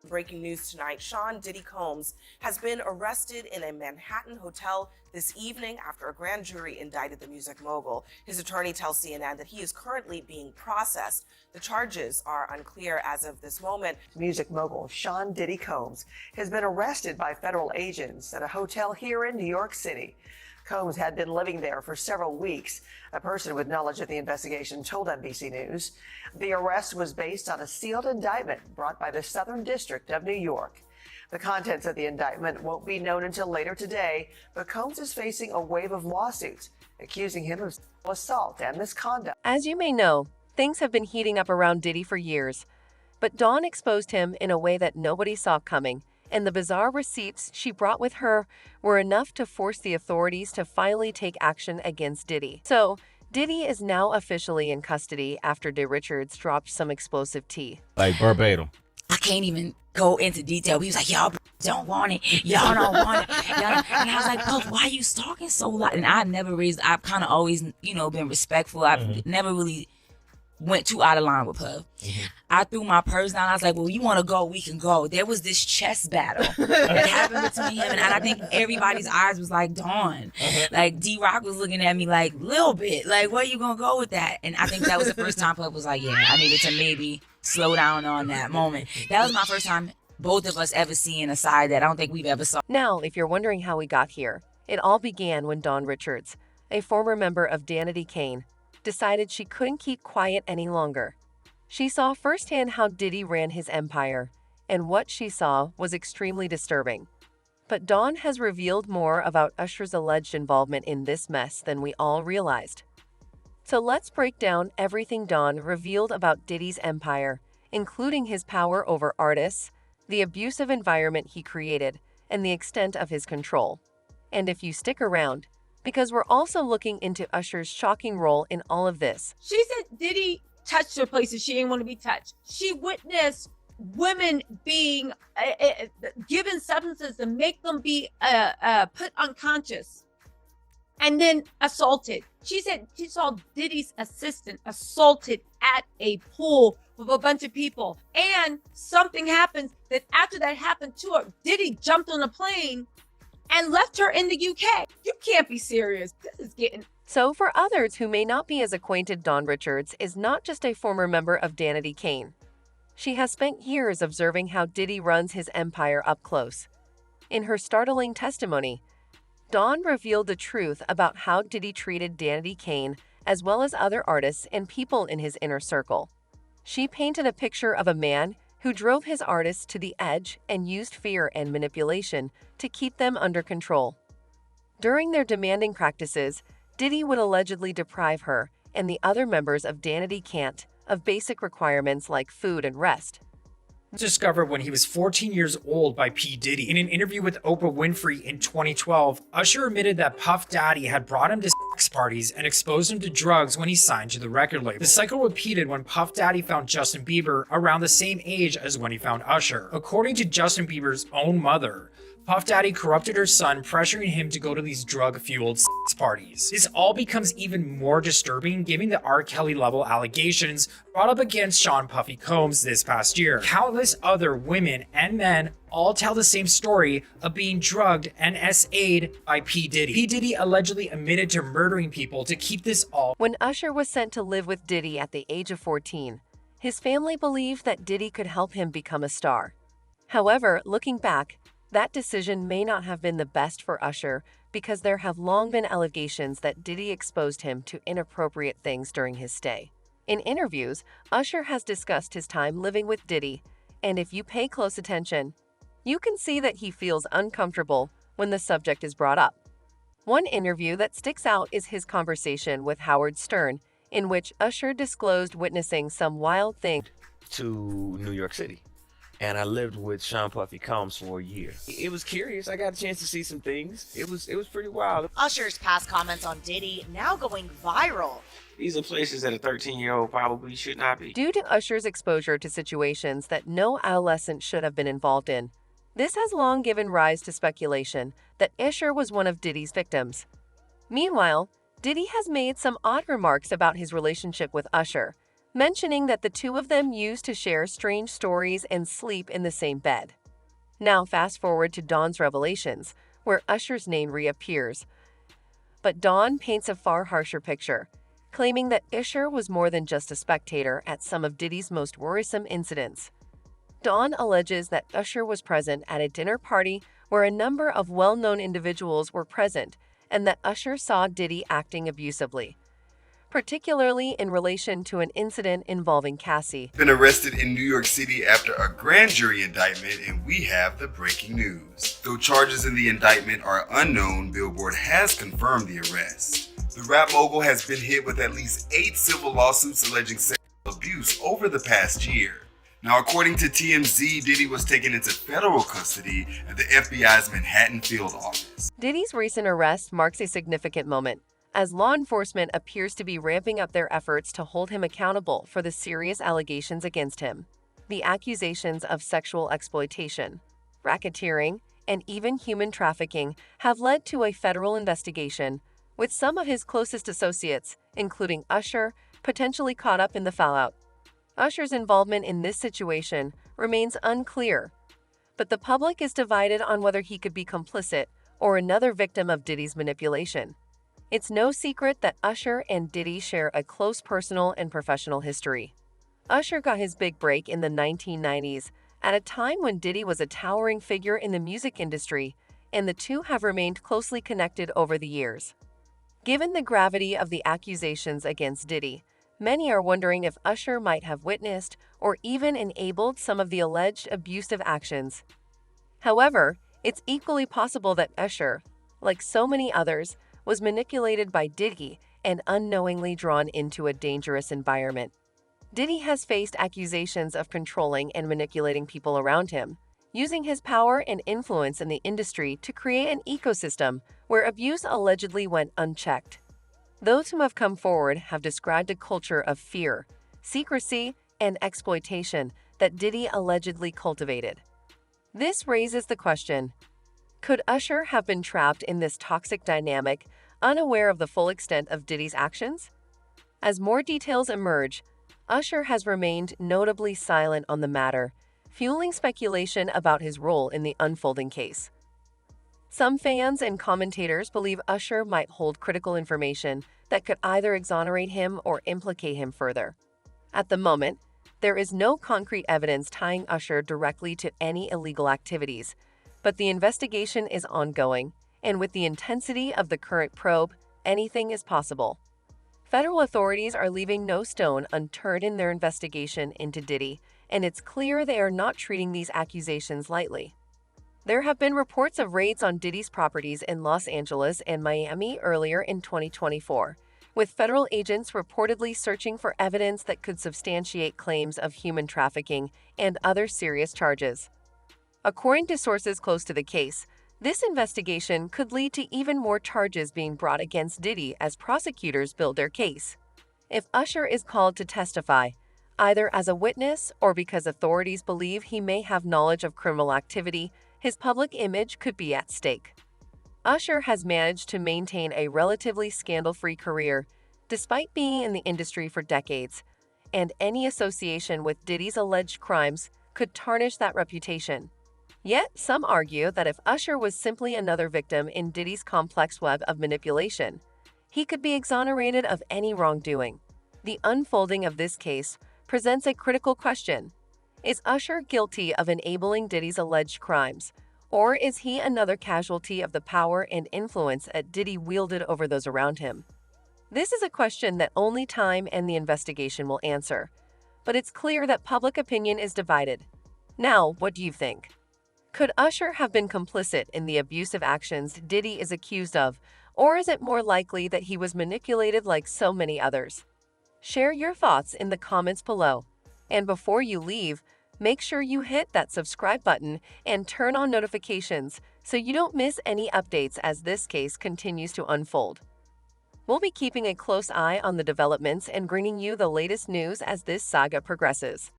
Breaking news tonight, Sean Diddy Combs has been arrested in a Manhattan hotel this evening after a grand jury indicted the music mogul. His attorney tells CNN that he is currently being processed. The charges are unclear as of this moment. Music mogul Sean Diddy Combs has been arrested by federal agents at a hotel here in New York City. Combs had been living there for several weeks. A person with knowledge of the investigation told NBC News the arrest was based on a sealed indictment brought by the Southern District of New York. The contents of the indictment won't be known until later today, but Combs is facing a wave of lawsuits accusing him of assault and misconduct. As you may know, things have been heating up around Diddy for years, but Dawn exposed him in a way that nobody saw coming, and the bizarre receipts she brought with her were enough to force the authorities to finally take action against Diddy. So, Diddy is now officially in custody after D. Richards dropped some explosive tea. Like verbatim. I can't even go into detail. He was like, y'all don't want it. Y'all don't want it. And I was like, Puff, why are you talking so loud? And I've kind of always, been respectful. I've never really went too out of line with Puff. I threw my purse down. I was like, well, you want to go, we can go. There was this chess battle that happened between him. And I think everybody's eyes was like, Dawn. Like, D-Rock was looking at me like, little bit. Like, where you going to go with that? And I think that was the first time Puff was like, yeah, I needed to maybe slow down on that moment. That was my first time both of us ever seeing a side that I don't think we've ever saw. Now, if you're wondering how we got here, it all began when Dawn Richards, a former member of Danity Kane, decided she couldn't keep quiet any longer. She saw firsthand how Diddy ran his empire, and what she saw was extremely disturbing. But Dawn has revealed more about Usher's alleged involvement in this mess than we all realized. So let's break down everything Dawn revealed about Diddy's empire, including his power over artists, the abusive environment he created, and the extent of his control. And if you stick around, because we're also looking into Usher's shocking role in all of this. She said Diddy touched her places she didn't want to be touched. She witnessed women being given substances to make them be put unconscious and then assaulted. She said she saw Diddy's assistant assaulted at a pool with a bunch of people. And something happens that after that happened to her, Diddy jumped on a plane and left her in the UK. You can't be serious. This is getting... So for others who may not be as acquainted, Dawn Richards is not just a former member of Danity Kane. She has spent years observing how Diddy runs his empire up close. In her startling testimony, Dawn revealed the truth about how Diddy treated Danity Kane as well as other artists and people in his inner circle. She painted a picture of a man who drove his artists to the edge and used fear and manipulation to keep them under control. During their demanding practices, Diddy would allegedly deprive her and the other members of Danity Kane of basic requirements like food and rest. Discovered when he was 14 years old by P. Diddy. In an interview with Oprah Winfrey in 2012, Usher admitted that Puff Daddy had brought him to sex parties and exposed him to drugs when he signed to the record label. The cycle repeated when Puff Daddy found Justin Bieber around the same age as when he found Usher. According to Justin Bieber's own mother, Puff Daddy corrupted her son, pressuring him to go to these drug-fueled sex parties. This all becomes even more disturbing given the R. Kelly level allegations brought up against Sean Puffy Combs this past year. Countless other women and men all tell the same story of being drugged and SA'd by P. Diddy. P. Diddy allegedly admitted to murdering people to keep this all. When Usher was sent to live with Diddy at the age of 14, his family believed that Diddy could help him become a star. However, looking back, that decision may not have been the best for Usher because there have long been allegations that Diddy exposed him to inappropriate things during his stay. In interviews, Usher has discussed his time living with Diddy, and if you pay close attention, you can see that he feels uncomfortable when the subject is brought up. One interview that sticks out is his conversation with Howard Stern, in which Usher disclosed witnessing some wild things To New York City. And I lived with Sean Puffy Combs for a year. It was curious. I got a chance to see some things. It was pretty wild. Usher's past comments on Diddy now going viral. These are places that a 13-year-old probably should not be. due to Usher's exposure to situations that no adolescent should have been involved in. This has long given rise to speculation that Usher was one of Diddy's victims. Meanwhile, Diddy has made some odd remarks about his relationship with Usher, mentioning that the two of them used to share strange stories and sleep in the same bed. Now fast forward to Dawn's revelations, where Usher's name reappears. But Dawn paints a far harsher picture, claiming that Usher was more than just a spectator at some of Diddy's most worrisome incidents. Dawn alleges that Usher was present at a dinner party where a number of well-known individuals were present and that Usher saw Diddy acting abusively, particularly in relation to an incident involving Cassie. Been arrested in New York City after a grand jury indictment, and we have the breaking news. Though charges in the indictment are unknown, Billboard has confirmed the arrest. The rap mogul has been hit with at least 8 civil lawsuits alleging sexual abuse over the past year. Now, according to TMZ, Diddy was taken into federal custody at the FBI's Manhattan field office. Diddy's recent arrest marks a significant moment, as law enforcement appears to be ramping up their efforts to hold him accountable for the serious allegations against him. The accusations of sexual exploitation, racketeering, and even human trafficking have led to a federal investigation, with some of his closest associates, including Usher, potentially caught up in the fallout. Usher's involvement in this situation remains unclear, but the public is divided on whether he could be complicit or another victim of Diddy's manipulation. It's no secret that Usher and Diddy share a close personal and professional history. Usher got his big break in the 1990s, at a time when Diddy was a towering figure in the music industry, and the two have remained closely connected over the years. Given the gravity of the accusations against Diddy, many are wondering if Usher might have witnessed or even enabled some of the alleged abusive actions. However, it's equally possible that Usher, like so many others, was manipulated by Diddy and unknowingly drawn into a dangerous environment. Diddy has faced accusations of controlling and manipulating people around him, using his power and influence in the industry to create an ecosystem where abuse allegedly went unchecked. Those who have come forward have described a culture of fear, secrecy, and exploitation that Diddy allegedly cultivated. This raises the question, could Usher have been trapped in this toxic dynamic, unaware of the full extent of Diddy's actions? As more details emerge, Usher has remained notably silent on the matter, fueling speculation about his role in the unfolding case. Some fans and commentators believe Usher might hold critical information that could either exonerate him or implicate him further. At the moment, there is no concrete evidence tying Usher directly to any illegal activities, but the investigation is ongoing, and with the intensity of the current probe, anything is possible. Federal authorities are leaving no stone unturned in their investigation into Diddy, and it's clear they are not treating these accusations lightly. There have been reports of raids on Diddy's properties in Los Angeles and Miami earlier in 2024, with federal agents reportedly searching for evidence that could substantiate claims of human trafficking and other serious charges. According to sources close to the case, this investigation could lead to even more charges being brought against Diddy as prosecutors build their case. If Usher is called to testify, either as a witness or because authorities believe he may have knowledge of criminal activity, his public image could be at stake. Usher has managed to maintain a relatively scandal-free career, despite being in the industry for decades, and any association with Diddy's alleged crimes could tarnish that reputation. Yet, some argue that if Usher was simply another victim in Diddy's complex web of manipulation, he could be exonerated of any wrongdoing. The unfolding of this case presents a critical question. Is Usher guilty of enabling Diddy's alleged crimes, or is he another casualty of the power and influence that Diddy wielded over those around him? This is a question that only time and the investigation will answer, but it's clear that public opinion is divided. Now, what do you think? Could Usher have been complicit in the abusive actions Diddy is accused of, or is it more likely that he was manipulated like so many others? Share your thoughts in the comments below. And before you leave, make sure you hit that subscribe button and turn on notifications so you don't miss any updates as this case continues to unfold. We'll be keeping a close eye on the developments and bringing you the latest news as this saga progresses.